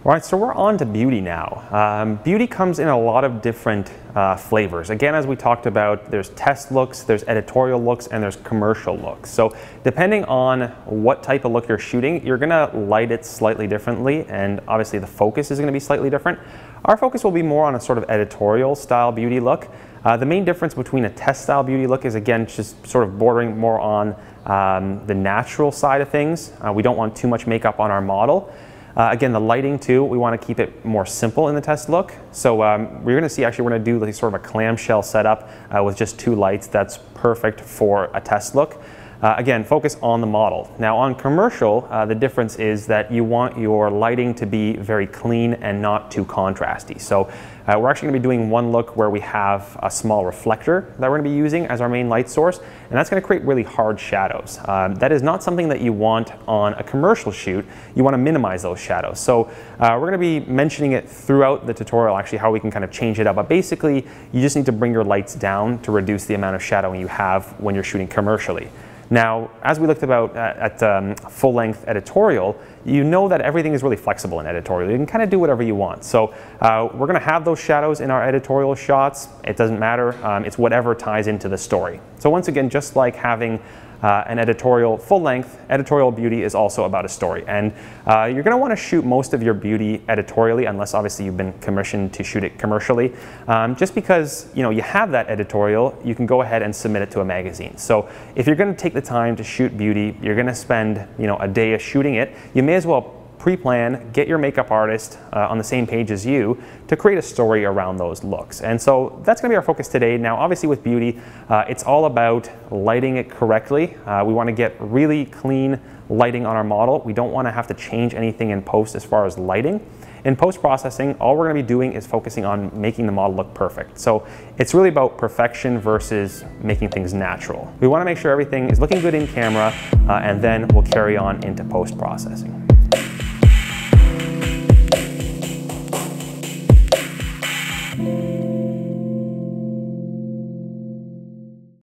All right, so we're on to beauty now. Beauty comes in a lot of different flavors. Again, as we talked about, there's test looks, there's editorial looks, and there's commercial looks. So depending on what type of look you're shooting, you're gonna light it slightly differently, and obviously the focus is gonna be slightly different. Our focus will be more on a sort of editorial style beauty look. The main difference between a test style beauty look is, again, just sort of bordering more on the natural side of things. We don't want too much makeup on our model. Again, the lighting too, we want to keep it more simple in the test look. So we're going to see, actually, we're going to do like sort of a clamshell setup with just 2 lights. That's perfect for a test look. Again, focus on the model. Now on commercial, the difference is that you want your lighting to be very clean and not too contrasty. So we're actually going to be doing one look where we have a small reflector that we're going to be using as our main light source, and that's going to create really hard shadows. That is not something that you want on a commercial shoot. You want to minimize those shadows. So we're going to be mentioning it throughout the tutorial, actually, how we can kind of change it up. But basically, you just need to bring your lights down to reduce the amount of shadowing you have when you're shooting commercially. Now, as we looked about at full-length editorial, you know that everything is really flexible in editorial. You can kind of do whatever you want. So we're going to have those shadows in our editorial shots. It doesn't matter. It's whatever ties into the story. So once again, just like having an editorial full-length, editorial beauty is also about a story. And you're going to want to shoot most of your beauty editorially, unless obviously you've been commissioned to shoot it commercially. Just because you have that editorial, you can go ahead and submit it to a magazine. So if you're going to take the time to shoot beauty, you're going to spend a day shooting it, you may as well pre-plan, get your makeup artist on the same page as you to create a story around those looks. And so that's going to be our focus today. Now, obviously with beauty, it's all about lighting it correctly. We want to get really clean lighting on our model. We don't want to have to change anything in post as far as lighting. In post-processing, all we're going to be doing is focusing on making the model look perfect. So it's really about perfection versus making things natural. We want to make sure everything is looking good in camera, and then we'll carry on into post-processing.